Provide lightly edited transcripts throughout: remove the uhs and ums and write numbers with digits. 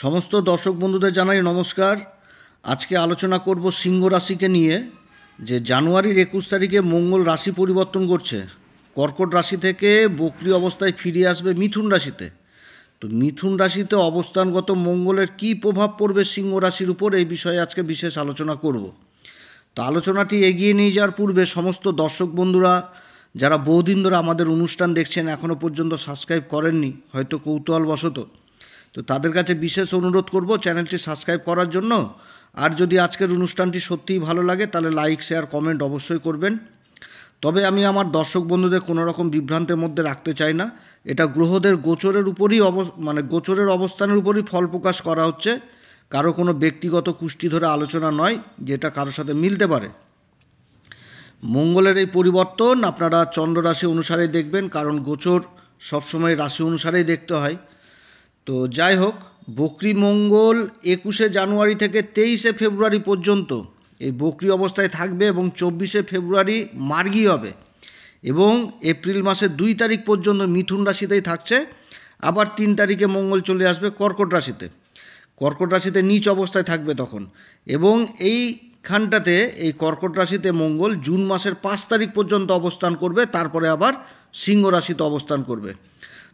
সমস্ত দর্শক বন্ধুদের জানাই নমস্কার। আজকে আলোচনা করব সিংহ রাশিকে নিয়ে। যে জানুয়ারির 21 তারিখে মঙ্গল রাশি পরিবর্তন করছে, কর্কট রাশি থেকে বক্রী অবস্থায় ফিরে আসবে মিথুন রাশিতে। তো মিথুন রাশিতে অবস্থানগত মঙ্গলের কী প্রভাব পড়বে সিংহ রাশির উপর, এই বিষয়ে আজকে বিশেষ আলোচনা করব। তো আলোচনাটি এগিয়ে নিয়ে যাওয়ার পূর্বে সমস্ত দর্শক বন্ধুরা যারা বহুদিন ধরে আমাদের অনুষ্ঠান দেখছেন, এখনও পর্যন্ত সাবস্ক্রাইব করেননি, হয়তো কৌতূহলবশত, তো তাদের কাছে বিশেষ অনুরোধ করব চ্যানেলটি সাবস্ক্রাইব করার জন্য। আর যদি আজকের অনুষ্ঠানটি সত্যিই ভালো লাগে তাহলে লাইক, শেয়ার, কমেন্ট অবশ্যই করবেন। তবে আমি আমার দর্শক বন্ধুদের কোনো রকম বিভ্রান্তের মধ্যে রাখতে চাই না। এটা গ্রহদের গোচরের উপরই গোচরের অবস্থানের উপরই ফল প্রকাশ করা হচ্ছে, কারো কোনো ব্যক্তিগত কুষ্টি ধরে আলোচনা নয় যেটা কারোর সাথে মিলতে পারে। মঙ্গলের এই পরিবর্তন আপনারা চন্দ্র রাশি অনুসারেই দেখবেন, কারণ গোচর সবসময় রাশি অনুসারেই দেখতে হয়। তো যাই হোক, বক্রী মঙ্গল 21শে জানুয়ারি থেকে 23শে ফেব্রুয়ারি পর্যন্ত এই বক্রী অবস্থায় থাকবে এবং 24শে ফেব্রুয়ারি মার্গী হবে এবং এপ্রিল মাসের 2 তারিখ পর্যন্ত মিথুন রাশিতেই থাকছে। আবার 3 তারিখে মঙ্গল চলে আসবে কর্কট রাশিতে। কর্কট রাশিতে নীচ অবস্থায় থাকবে তখন, এবং এইখানটাতে এই কর্কট রাশিতে মঙ্গল জুন মাসের 5 তারিখ পর্যন্ত অবস্থান করবে, তারপরে আবার সিংহ রাশিতে অবস্থান করবে।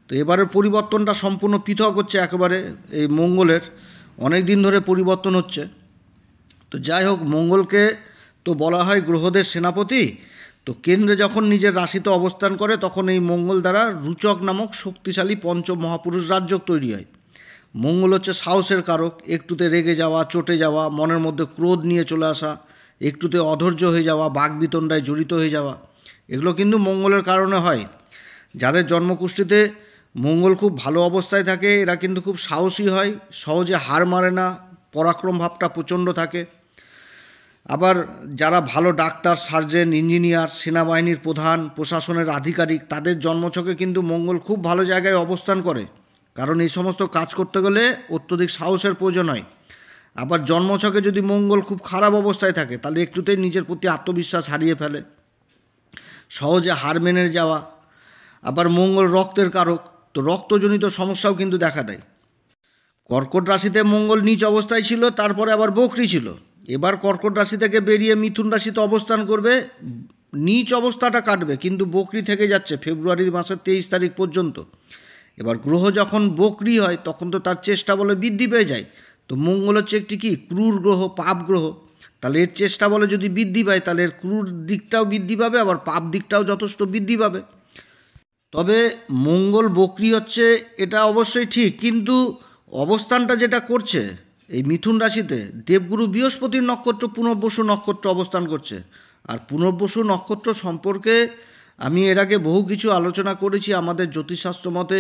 তো এবারের পরিবর্তনটা সম্পূর্ণ পৃথক হচ্ছে একেবারে। এই মঙ্গলের অনেক দিন ধরে পরিবর্তন হচ্ছে। তো যাই হোক, মঙ্গলকে তো বলা হয় গ্রহদের সেনাপতি। তো কেন্দ্রে যখন নিজের রাশিতে অবস্থান করে তখন এই মঙ্গল দ্বারা রুচক নামক শক্তিশালী পঞ্চম মহাপুরুষ রাজযোগ তৈরি হয়। মঙ্গল হচ্ছে সাহসের কারক। একটুতে রেগে যাওয়া, চটে যাওয়া, মনের মধ্যে ক্রোধ নিয়ে চলে আসা, একটুতে অধৈর্য হয়ে যাওয়া, বাকবিতণ্ডায় জড়িত হয়ে যাওয়া, এগুলো কিন্তু মঙ্গলের কারণে হয়। যাদের জন্মকুষ্ঠিতে মঙ্গল খুব ভালো অবস্থায় থাকে এরা কিন্তু খুব সাহসী হয়, সহজে হার মারে না, পরাক্রম ভাবটা প্রচণ্ড থাকে। আবার যারা ভালো ডাক্তার, সার্জেন, ইঞ্জিনিয়ার, সেনাবাহিনীর প্রধান, প্রশাসনের আধিকারিক, তাদের জন্মছকে কিন্তু মঙ্গল খুব ভালো জায়গায় অবস্থান করে, কারণ এই সমস্ত কাজ করতে গেলে অত্যধিক সাহসের প্রয়োজন হয়। আবার জন্মছকে যদি মঙ্গল খুব খারাপ অবস্থায় থাকে তাহলে একটুতেই নিজের প্রতি আত্মবিশ্বাস হারিয়ে ফেলে, সহজে হার মেনে যাওয়া। আবার মঙ্গল রক্তের কারক, তো রক্তজনিত সমস্যাও কিন্তু দেখা দেয়। কর্কট রাশিতে মঙ্গল নীচ অবস্থায় ছিল, তারপরে আবার বক্রী ছিল। এবার কর্কট রাশি থেকে বেরিয়ে মিথুন রাশিতে অবস্থান করবে। নীচ অবস্থাটা কাটবে কিন্তু বক্রী থেকে যাচ্ছে ফেব্রুয়ারি মাসের 23 তারিখ পর্যন্ত। এবার গ্রহ যখন বক্রী হয় তখন তো তার চেষ্টা বলে বৃদ্ধি পেয়ে যায়। তো মঙ্গল হচ্ছে একটি কি ক্রূর গ্রহ, পাপ গ্রহ। তাহলে এর চেষ্টা বলে যদি বৃদ্ধি পায় তাহলে এর ক্রূর দিকটাও বৃদ্ধি পাবে, আবার পাপ দিকটাও যথেষ্ট বৃদ্ধি পাবে। তবে মঙ্গল বক্রী হচ্ছে এটা অবশ্যই ঠিক, কিন্তু অবস্থানটা যেটা করছে এই মিথুন রাশিতে, দেবগুরু বৃহস্পতির নক্ষত্র পুনর্বসু নক্ষত্র অবস্থান করছে। আর পুনর্বসু নক্ষত্র সম্পর্কে আমি এর আগে বহু কিছু আলোচনা করেছি। আমাদের জ্যোতিষশাস্ত্র মতে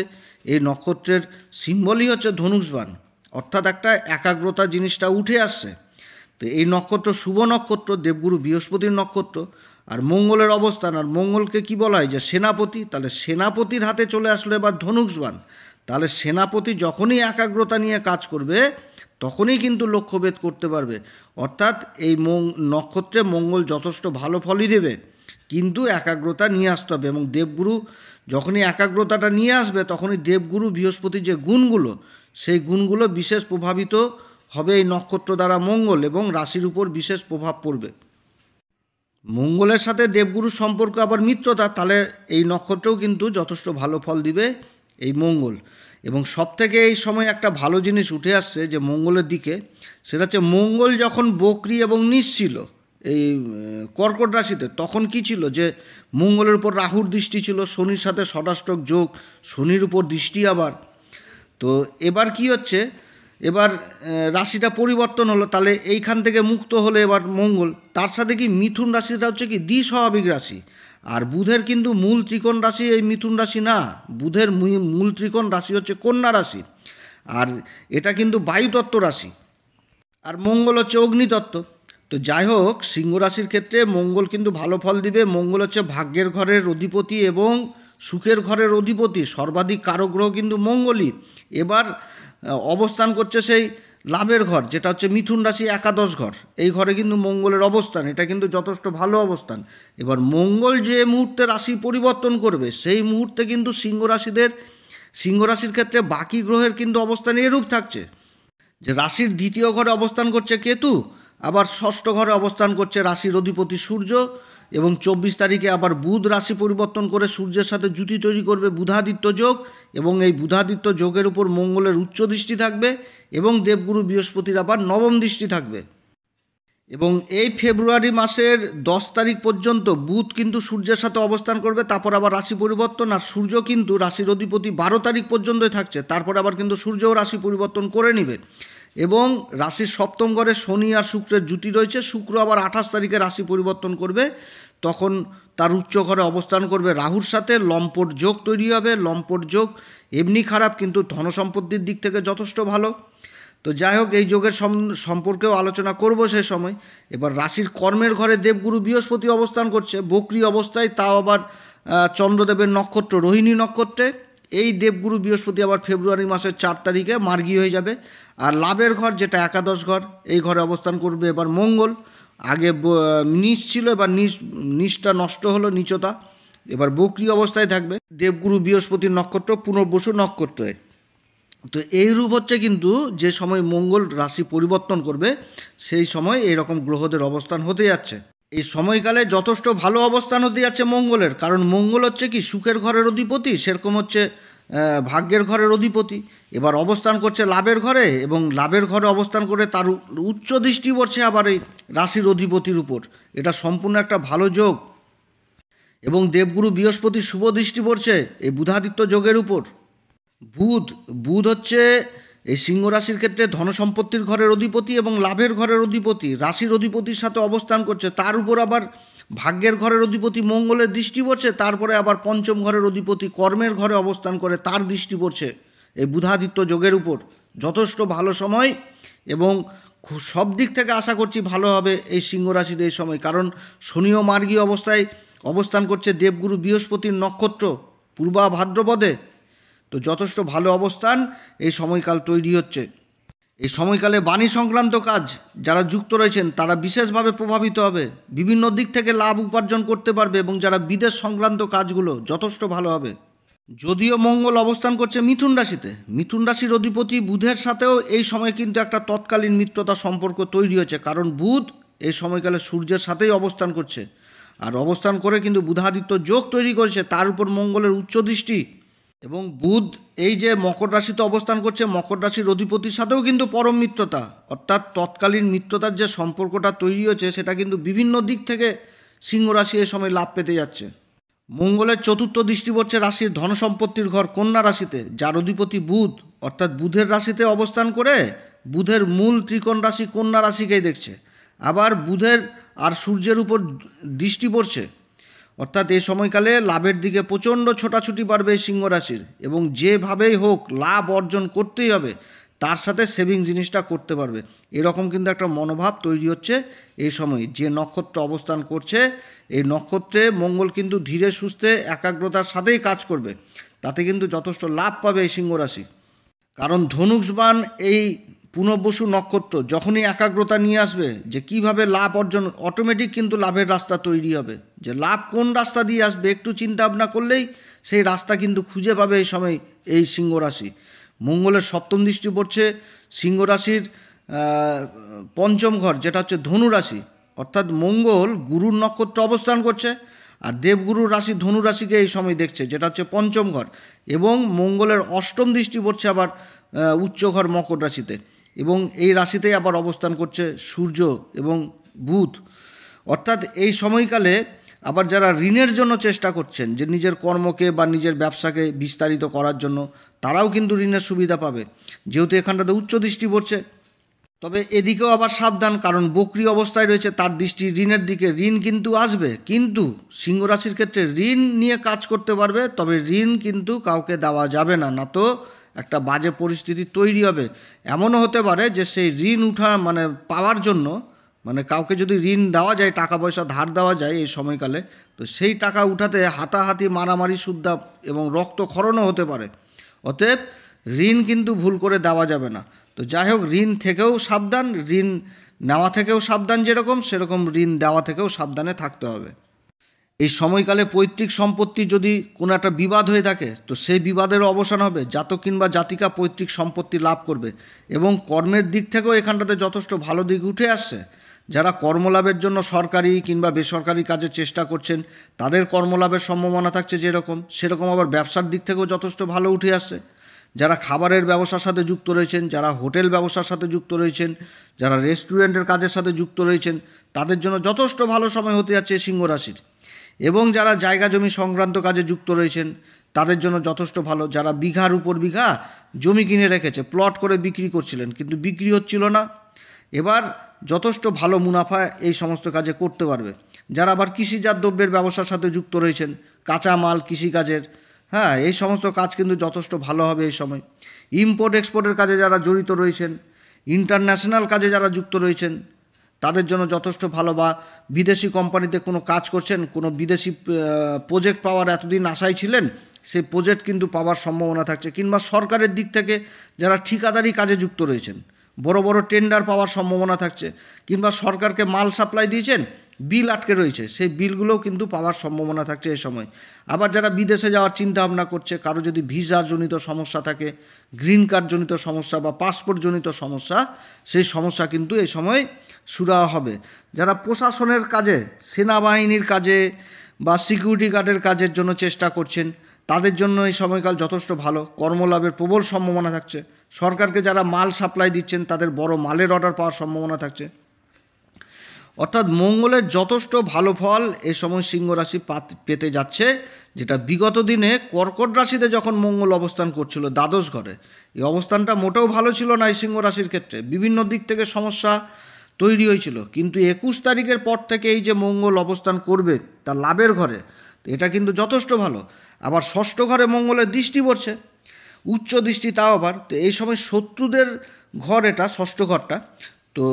এই নক্ষত্রের সিম্বলই হচ্ছে ধনুষবাণ, অর্থাৎ একটা একাগ্রতা জিনিসটা উঠে আসছে। তো এই নক্ষত্র শুভ নক্ষত্র, দেবগুরু বৃহস্পতির নক্ষত্র, আর মঙ্গলের অবস্থান। আর মঙ্গলকে কি বলা হয় যে সেনাপতি, তাহলে সেনাপতির হাতে চলে আসলো এবার ধনুষবাণ। তাহলে সেনাপতি যখনই একাগ্রতা নিয়ে কাজ করবে তখনই কিন্তু লক্ষ্যভেদ করতে পারবে। অর্থাৎ এই নক্ষত্রে মঙ্গল যথেষ্ট ভালো ফলই দেবে, কিন্তু একাগ্রতা নিয়ে আসতে হবে। এবং দেবগুরু যখনই একাগ্রতাটা নিয়ে আসবে তখনই দেবগুরু বৃহস্পতির যে গুণগুলো, সেই গুণগুলো বিশেষ প্রভাবিত হবে এই নক্ষত্র দ্বারা মঙ্গল, এবং রাশির উপর বিশেষ প্রভাব পড়বে। মঙ্গলের সাথে দেবগুরুর সম্পর্ক আবার মিত্রতা, তাহলে এই নক্ষত্রও কিন্তু যথেষ্ট ভালো ফল দিবে এই মঙ্গল। এবং সবথেকে এই সময় একটা ভালো জিনিস উঠে আসছে যে মঙ্গলের দিকে, সেটা হচ্ছে মঙ্গল যখন বক্রী এবং নীচ ছিল এই কর্কট রাশিতে, তখন কি ছিল যে মঙ্গলের উপর রাহুর দৃষ্টি ছিল, শনির সাথে ষষ্ঠক যোগ, শনির উপর দৃষ্টি আবার। তো এবার কি হচ্ছে, এবার রাশিটা পরিবর্তন হলো, তাহলে এইখান থেকে মুক্ত হলো এবার মঙ্গল। তার সাথে কি মিথুন রাশিটা হচ্ছে কি দ্বিস্বাভাবিক রাশি। আর বুধের কিন্তু মূল ত্রিকোণ রাশি এই মিথুন রাশি না, বুধের মূল ত্রিকোণ রাশি হচ্ছে কন্যা রাশি, আর এটা কিন্তু বায়ুতত্ত্ব রাশি, আর মঙ্গল হচ্ছে অগ্নিতত্ত্ব। তো যাই হোক, সিংহ রাশির ক্ষেত্রে মঙ্গল কিন্তু ভালো ফল দিবে। মঙ্গল হচ্ছে ভাগ্যের ঘরের অধিপতি এবং সুখের ঘরের অধিপতি, সর্বাধিক কারক গ্রহ কিন্তু মঙ্গলই। এবার অবস্থান করছে সেই লাভের ঘর, যেটা হচ্ছে মিথুন রাশি একাদশ ঘর। এই ঘরে কিন্তু মঙ্গলের অবস্থান, এটা কিন্তু যথেষ্ট ভালো অবস্থান। এবার মঙ্গল যে মুহূর্তে রাশি পরিবর্তন করবে সেই মুহূর্তে কিন্তু সিংহ রাশির ক্ষেত্রে বাকি গ্রহের কিন্তু অবস্থান এরূপ থাকছে। যে রাশির দ্বিতীয় ঘরে অবস্থান করছে কেতু, আবার ষষ্ঠ ঘরে অবস্থান করছে রাশির অধিপতি সূর্য, এবং 24 তারিখে আবার বুধ রাশি পরিবর্তন করে সূর্যের সাথে জুতি তৈরি করবে বুধাদিত্য যোগ, এবং এই বুধাদিত্য যোগের উপর মঙ্গলের উচ্চ দৃষ্টি থাকবে এবং দেবগুরু বৃহস্পতির আবার নবম দৃষ্টি থাকবে। এবং এই ফেব্রুয়ারি মাসের 10 তারিখ পর্যন্ত বুধ কিন্তু সূর্যের সাথে অবস্থান করবে, তারপর আবার রাশি পরিবর্তন, আর সূর্য কিন্তু রাশির অধিপতি 12 তারিখ পর্যন্তই থাকছে, তারপর আবার কিন্তু সূর্যও রাশি পরিবর্তন করে নেবে। এবং রাশির সপ্তম ঘরে শনি আর শুক্রের জুতি রয়েছে, শুক্র আবার 28 তারিখে রাশি পরিবর্তন করবে, তখন তার উচ্চ ঘরে অবস্থান করবে রাহুর সাথে, লম্পট যোগ তৈরি হবে। লম্পট যোগ এমনি খারাপ, কিন্তু ধনসম্পত্তির দিক থেকে যথেষ্ট ভালো। তো যাই হোক, এই যোগের সম্পর্কেও আলোচনা করব সে সময়। এবার রাশির কর্মের ঘরে দেবগুরু বৃহস্পতি অবস্থান করছে বক্রী অবস্থায়, তাও আবার চন্দ্রদেবের নক্ষত্র রোহিণী নক্ষত্রে। এই দেবগুরু বৃহস্পতি আবার ফেব্রুয়ারি মাসের 4 তারিখে মার্গী হয়ে যাবে। আর লাভের ঘর, যেটা একাদশ ঘর, এই ঘরে অবস্থান করবে এবার মঙ্গল। আগে নিচ ছিল, এবার নিচটা নষ্ট হলো, নিচতা, এবার বক্রী অবস্থায় থাকবে দেবগুরু বৃহস্পতির নক্ষত্র পুনর্বসু নক্ষত্রে। তো এই রূপ হচ্ছে কিন্তু যে সময় মঙ্গল রাশি পরিবর্তন করবে সেই সময় এইরকম গ্রহদের অবস্থান হতে যাচ্ছে। এই সময়কালে যথেষ্ট ভালো অবস্থান হতে যাচ্ছে মঙ্গলের, কারণ মঙ্গল হচ্ছে কি সুখের ঘরের অধিপতি, সেরকম হচ্ছে ভাগ্যের ঘরের অধিপতি। এবার অবস্থান করছে লাভের ঘরে, এবং লাভের ঘরে অবস্থান করে তার উচ্চ দৃষ্টি পড়ছে আবার এই রাশির অধিপতির উপর। এটা সম্পূর্ণ একটা ভালো যোগ। এবং দেবগুরু বৃহস্পতি শুভ দৃষ্টি পড়ছে এই বুধাদিত্য যোগের উপর। বুধ হচ্ছে এই সিংহ রাশির ক্ষেত্রে ধনসম্পত্তির ঘরের অধিপতি এবং লাভের ঘরের অধিপতি, রাশির অধিপতির সাথে অবস্থান করছে, তার উপর আবার ভাগ্যের ঘরের অধিপতি মঙ্গলের দৃষ্টি পড়ছে, তারপরে আবার পঞ্চম ঘরের অধিপতি কর্মের ঘরে অবস্থান করে তার দৃষ্টি পড়ছে এই বুধাদিত্য যোগের উপর। যথেষ্ট ভালো সময়, এবং সব দিক থেকে আশা করছি ভালো হবে এই সিংহ রাশির এই সময়, কারণ শনিও মার্গী অবস্থায় অবস্থান করছে দেবগুরু বৃহস্পতির নক্ষত্র পূর্বা ভাদ্রপদে। তো যথেষ্ট ভালো অবস্থান এই সময়কাল তৈরি হচ্ছে। এই সময়কালে বাণী সংক্রান্ত কাজ যারা যুক্ত রয়েছেন তারা বিশেষভাবে প্রভাবিত হবে, বিভিন্ন দিক থেকে লাভ উপার্জন করতে পারবে, এবং যারা বিদেশ সংক্রান্ত কাজগুলো যথেষ্ট ভালো হবে। যদিও মঙ্গল অবস্থান করছে মিথুন রাশিতে, মিথুন রাশির অধিপতি বুধের সাথেও এই সময় কিন্তু একটা তৎকালীন মিত্রতা সম্পর্ক তৈরি হচ্ছে, কারণ বুধ এই সময়কালে সূর্যের সাথেই অবস্থান করছে, আর অবস্থান করে কিন্তু বুধাদিত্য যোগ তৈরি করেছে, তার উপর মঙ্গলের উচ্চ দৃষ্টি। এবং বুধ এই যে মকর রাশিতে অবস্থান করছে, মকর রাশির অধিপতির সাথেও কিন্তু পরম মিত্রতা, অর্থাৎ তৎকালীন মিত্রতার যে সম্পর্কটা তৈরি হয়েছে সেটা কিন্তু বিভিন্ন দিক থেকে সিংহ রাশি এ সময় লাভ পেতে যাচ্ছে। মঙ্গলের চতুর্থ দৃষ্টি পড়ছে রাশির ধনসম্পত্তির ঘর কন্যা রাশিতে, যার অধিপতি বুধ, অর্থাৎ বুধের রাশিতে অবস্থান করে বুধের মূল ত্রিকোণ রাশি কন্যা রাশিকেই দেখছে, আবার বুধের আর সূর্যের উপর দৃষ্টি পড়ছে, অর্থাৎ এই সময়কালে লাভের দিকে প্রচণ্ড ছোটাছুটি বাড়বে সিংহ রাশির, এবং যেভাবেই হোক লাভ অর্জন করতেই হবে, তার সাথে সেভিং জিনিসটা করতে পারবে, এরকম কিন্তু একটা মনোভাব তৈরি হচ্ছে এই সময়। যে নক্ষত্র অবস্থান করছে এই নক্ষত্রে মঙ্গল কিন্তু ধীরে সুস্থে একাগ্রতার সাথেই কাজ করবে, তাতে কিন্তু যথেষ্ট লাভ পাবে এই সিংহ রাশি। কারণ ধনুষ্বান এই পুনর্বসু নক্ষত্র যখনই একাগ্রতা নিয়ে আসবে যে কিভাবে লাভ অর্জন, অটোমেটিক কিন্তু লাভের রাস্তা তৈরি হবে, যে লাভ কোন রাস্তা দিয়ে আসবে একটু চিন্তা ভাবনা করলেই সেই রাস্তা কিন্তু খুঁজে পাবে এই সময় এই সিংহ রাশি। মঙ্গলের সপ্তম দৃষ্টি পড়ছে সিংহ রাশির পঞ্চম ঘর, যেটা হচ্ছে ধনু রাশি, অর্থাৎ মঙ্গল গুরুর নক্ষত্র অবস্থান করছে, আর দেবগুরুর রাশি ধনু রাশিকে এই সময় দেখছে, যেটা হচ্ছে পঞ্চম ঘর, এবং মঙ্গলের অষ্টম দৃষ্টি পড়ছে আবার উচ্চ ঘর মকর রাশিতে, এবং এই রাশিতেই আবার অবস্থান করছে সূর্য এবং বুধ। অর্থাৎ এই সময়কালে আবার যারা ঋণের জন্য চেষ্টা করছেন, যে নিজের কর্মকে বা নিজের ব্যবসাকে বিস্তারিত করার জন্য, তারাও কিন্তু ঋণের সুবিধা পাবে, যেহেতু এখানটাতে উচ্চ দৃষ্টি পড়ছে। তবে এদিকেও আবার সাবধান, কারণ বক্রী অবস্থায় রয়েছে, তার দৃষ্টি ঋণের দিকে, ঋণ কিন্তু আসবে, কিন্তু সিংহ রাশির ক্ষেত্রে ঋণ নিয়ে কাজ করতে পারবে, তবে ঋণ কিন্তু কাউকে দেওয়া যাবে না, না তো একটা বাজে পরিস্থিতি তৈরি হবে। এমনও হতে পারে যে সেই ঋণ পাওয়ার জন্য, কাউকে যদি ঋণ দেওয়া যায়, টাকা পয়সা ধার দেওয়া যায় এই সময়কালে, তো সেই টাকা উঠাতে হাতাহাতি, মারামারি, সুদ্ধা এবং রক্তক্ষরণও হতে পারে। অতএব ঋণ কিন্তু ভুল করে দেওয়া যাবে না। তো যাই হোক, ঋণ থেকেও সাবধান, ঋণ নেওয়া থেকেও সাবধান, যেরকম সেরকম ঋণ দেওয়া থেকেও সাবধানে থাকতে হবে। এই সময়কালে পৈতৃক সম্পত্তি যদি কোনো একটা বিবাদ হয়ে থাকে তো সেই বিবাদের অবসান হবে, জাতক কিংবা জাতিকা পৈতৃক সম্পত্তি লাভ করবে। এবং কর্মের দিক থেকেও এখানটাতে যথেষ্ট ভালো দিক উঠে আসছে। যারা কর্মলাভের জন্য সরকারি কিংবা বেসরকারি কাজের চেষ্টা করছেন তাদের কর্মলাভের সম্ভাবনা থাকছে যেরকম, সেরকম আবার ব্যবসার দিক থেকেও যথেষ্ট ভালো উঠে আসছে। যারা খাবারের ব্যবসার সাথে যুক্ত রয়েছেন, যারা হোটেল ব্যবসার সাথে যুক্ত রয়েছেন, যারা রেস্টুরেন্টের কাজের সাথে যুক্ত রয়েছেন তাদের জন্য যথেষ্ট ভালো সময় হতে যাচ্ছে সিংহ রাশির। এবং যারা জায়গা জমি সংক্রান্ত কাজে যুক্ত রয়েছেন তাদের জন্য যথেষ্ট ভালো। যারা বিঘার উপর বিঘা জমি কিনে রেখেছে, প্লট করে বিক্রি করছিলেন কিন্তু বিক্রি হচ্ছিল না, এবার যথেষ্ট ভালো মুনাফা এই সমস্ত কাজে করতে পারবে। যারা আবার কৃষিজাত দ্রব্যের ব্যবসার সাথে যুক্ত রয়েছেন, কাঁচামাল কৃষিকাজের, হ্যাঁ এই সমস্ত কাজ কিন্তু যথেষ্ট ভালো হবে এই সময়। ইম্পোর্ট এক্সপোর্টের কাজে যারা জড়িত রয়েছেন, ইন্টারন্যাশনাল কাজে যারা যুক্ত রয়েছেন তাদের জন্য যথেষ্ট ভালো। বা বিদেশি কোম্পানিতে কোনো কাজ করছেন, কোনো বিদেশি প্রজেক্ট পাওয়ার এতদিন আশায় ছিলেন, সেই প্রজেক্ট কিন্তু পাওয়ার সম্ভাবনা থাকছে। কিংবা সরকারের দিক থেকে যারা ঠিকাদারি কাজে যুক্ত রয়েছেন বড় বড় টেন্ডার পাওয়ার সম্ভাবনা থাকছে। কিংবা সরকারকে মাল সাপ্লাই দিয়েছেন, বিল আটকে রয়েছে, সেই বিলগুলোও কিন্তু পাওয়ার সম্ভাবনা থাকছে এই সময়। আবার যারা বিদেশে যাওয়ার চিন্তা ভাবনা করছে, কারো যদি ভিসাজনিত সমস্যা থাকে, গ্রিন কার্ডজনিত সমস্যা বা পাসপোর্টজনিত সমস্যা, সেই সমস্যা কিন্তু এই সময় সুরাহা হবে। যারা প্রশাসনের কাজে, সেনাবাহিনীর কাজে বা সিকিউরিটি গার্ডের কাজের জন্য চেষ্টা করছেন তাদের জন্য এই সময়কাল যথেষ্ট ভালো, কর্মলাভের প্রবল সম্ভাবনা থাকছে। সরকারকে যারা মাল সাপ্লাই দিচ্ছেন তাদের বড় মালের অর্ডার পাওয়ার সম্ভাবনা থাকছে। অর্থাৎ মঙ্গলের যথেষ্ট ভালো ফল এই সময় সিংহ রাশি পেতে যাচ্ছে, যেটা বিগত দিনে কর্কট রাশিতে যখন মঙ্গল অবস্থান করছিল দ্বাদশ ঘরে, এই অবস্থানটা মোটেও ভালো ছিল না এই সিংহ রাশির ক্ষেত্রে, বিভিন্ন দিক থেকে সমস্যা তৈরি হয়েছিল। কিন্তু 21 তারিখের পর থেকে এই যে মঙ্গল অবস্থান করবে তার লাভের ঘরে, এটা কিন্তু যথেষ্ট ভালো। আবার ষষ্ঠ ঘরে মঙ্গলের দৃষ্টি পড়ছে, উচ্চ দৃষ্টি, তাও আবার। তো এই সময় শত্রুদের ঘর, এটা ষষ্ঠ ঘরটা তো,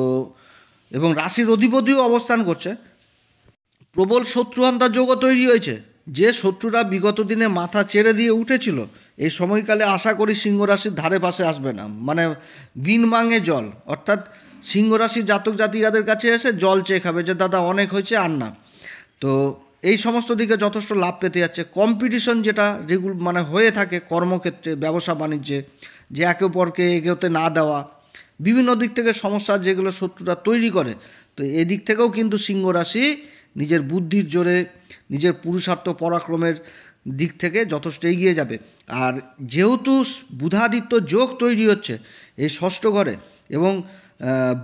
এবং রাশির অধিপতিও অবস্থান করছে। প্রবল শত্রুহান্তা যোগও তৈরি হয়েছে। যে শত্রুরা বিগত দিনে মাথা চেড়ে দিয়ে উঠেছিল এই সময়কালে আশা করি সিংহ রাশির ধারে পাশে আসবে না, মানে বিন মাঙে জল। অর্থাৎ সিংহ রাশির জাতক জাতিকাদের কাছে এসে জল চেয়ে খাবে যে দাদা অনেক হয়েছে আর না। তো এই সমস্ত দিকে যথেষ্ট লাভ পেতে যাচ্ছে। কম্পিটিশন যেটা মানে হয়ে থাকে কর্মক্ষেত্রে, ব্যবসা বাণিজ্যে, যে একে অপরকে এগোতে না দেওয়া, বিভিন্ন দিক থেকে সমস্যা যেগুলো শত্রুরা তৈরি করে, তো এদিক থেকেও কিন্তু সিংহ রাশি নিজের বুদ্ধির জোরে, নিজের পুরুষার্থ পরাক্রমের দিক থেকে যথেষ্ট এগিয়ে যাবে। আর যেহেতু বুধাদিত্য যোগ তৈরি হচ্ছে এই ষষ্ঠ ঘরে, এবং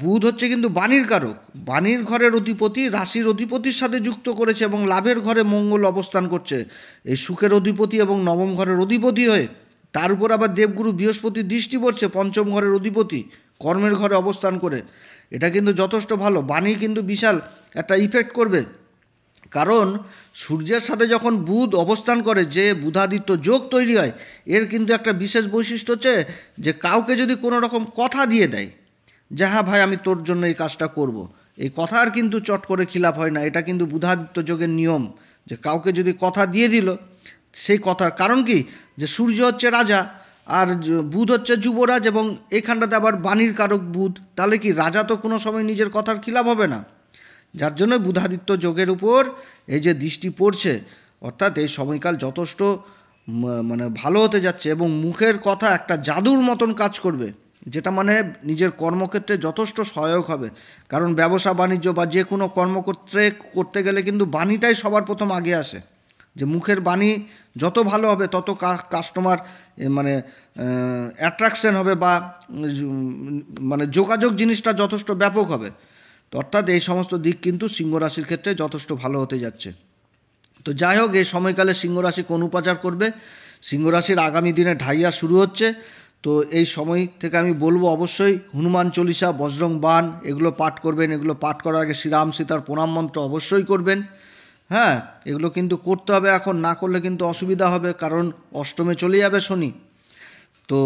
বুধ হচ্ছে কিন্তু বাণীর কারক, বাণীর ঘরের অধিপতি, রাশির অধিপতির সাথে যুক্ত করেছে, এবং লাভের ঘরে মঙ্গল অবস্থান করছে এই সুখের অধিপতি এবং নবম ঘরের অধিপতি হয়ে। তার উপর আবার দেবগুরু বৃহস্পতির দৃষ্টি পড়ছে, পঞ্চম ঘরের অধিপতি, কর্মের ঘরে অবস্থান করে। এটা কিন্তু যথেষ্ট ভালো। বাণী কিন্তু বিশাল একটা ইফেক্ট করবে, কারণ সূর্যের সাথে যখন বুধ অবস্থান করে, যে বুধাদিত্য যোগ তৈরি হয়, এর কিন্তু একটা বিশেষ বৈশিষ্ট্য হচ্ছে যে কাউকে যদি কোনো রকম কথা দিয়ে দেয় যে হ্যাঁ ভাই আমি তোর জন্য এই কাজটা করব, এই কথার কিন্তু চট করে খিলাফ হয় না। এটা কিন্তু বুধাদিত্য যোগের নিয়ম, যে কাউকে যদি কথা দিয়ে দিল, সেই কথার কারণ কি, যে সূর্য হচ্ছে রাজা আর বুধ হচ্ছে যুবরাজ, এবং এইখানটাতে আবার বাণীর কারক বুধ, তাহলে কি রাজা তো কোনো সময় নিজের কথার খিলাফ হবে না। যার জন্য বুধাদিত্য যোগের উপর এই যে দৃষ্টি পড়ছে, অর্থাৎ এই সময়কাল যথেষ্ট মানে ভালো হতে যাচ্ছে। এবং মুখের কথা একটা জাদুর মতন কাজ করবে, যেটা মানে নিজের কর্মক্ষেত্রে যথেষ্ট সহায়ক হবে। কারণ ব্যবসা বাণিজ্য বা যে কোনো কর্মক্ষেত্রে করতে গেলে কিন্তু বাণীটাই সবার প্রথম আগে আসে। যে মুখের বাণী যত ভালো হবে তত কাস্টমার মানে অ্যাট্রাকশন হবে, বা মানে যোগাযোগ জিনিসটা যথেষ্ট ব্যাপক হবে। তো অর্থাৎ এই সমস্ত দিক কিন্তু সিংহ রাশির ক্ষেত্রে যথেষ্ট ভালো হতে যাচ্ছে। তো যাই হোক, এই সময়কালে সিংহ রাশি কোন উপাচার করবে, সিংহ রাশির আগামী দিনে ঢাইয়া শুরু হচ্ছে। তো এই সময় থেকে আমি বলবো অবশ্যই হনুমান চল্লিশা, বজরং বাণ এগুলো পাঠ করবেন। এগুলো পাঠ করার আগে শ্রীরাম সীতার প্রণাম মন্ত্র অবশ্যই করবেন। হ্যাঁ, এগুলো কিন্তু করতে হবে, এখন না করলে কিন্তু অসুবিধা হবে, কারণ অষ্টমে চলে যাবে শনি। তো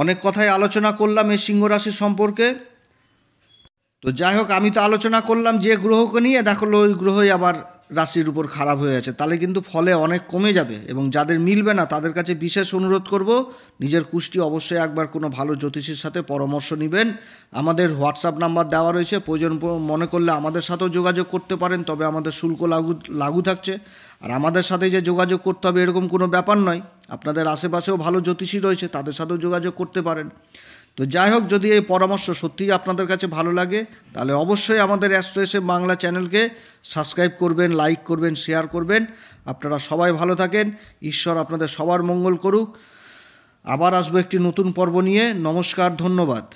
অনেক কথাই আলোচনা করলাম এই সিংহ রাশি সম্পর্কে। তো যাই হোক, আমি তো আলোচনা করলাম যে গ্রহকে নিয়ে, দেখো ওই গ্রহই আবার রাশির উপর খারাপ হয়ে আছে, তাহলে কিন্তু ফলে অনেক কমে যাবে। এবং যাদের মিলবে না তাদের কাছে বিশেষ অনুরোধ করব, নিজের কুষ্টি অবশ্যই একবার কোনো ভালো জ্যোতিষীর সাথে পরামর্শ নেবেন। আমাদের হোয়াটসঅ্যাপ নাম্বার দেওয়া রয়েছে, প্রয়োজন মনে করলে আমাদের সাথেও যোগাযোগ করতে পারেন, তবে আমাদের শুল্ক লাগু থাকছে। আর আমাদের সাথে যে যোগাযোগ করতে হবে এরকম কোনো ব্যাপার নয়, আপনাদের আশেপাশেও ভালো জ্যোতিষী রয়েছে, তাদের সাথেও যোগাযোগ করতে পারেন। তো যাই হোক, যদি এই পরামর্শ সত্যিই আপনাদের কাছে ভালো লাগে তাহলে অবশ্যই আমাদের অ্যাস্ট্রো এসএম বাংলা চ্যানেলকে সাবস্ক্রাইব করবেন, লাইক করবেন, শেয়ার করবেন। আপনারা সবাই ভালো থাকেন, ঈশ্বর আপনাদের সবার মঙ্গল করুক। আবার আসবো একটি নতুন পর্ব নিয়ে। নমস্কার, ধন্যবাদ।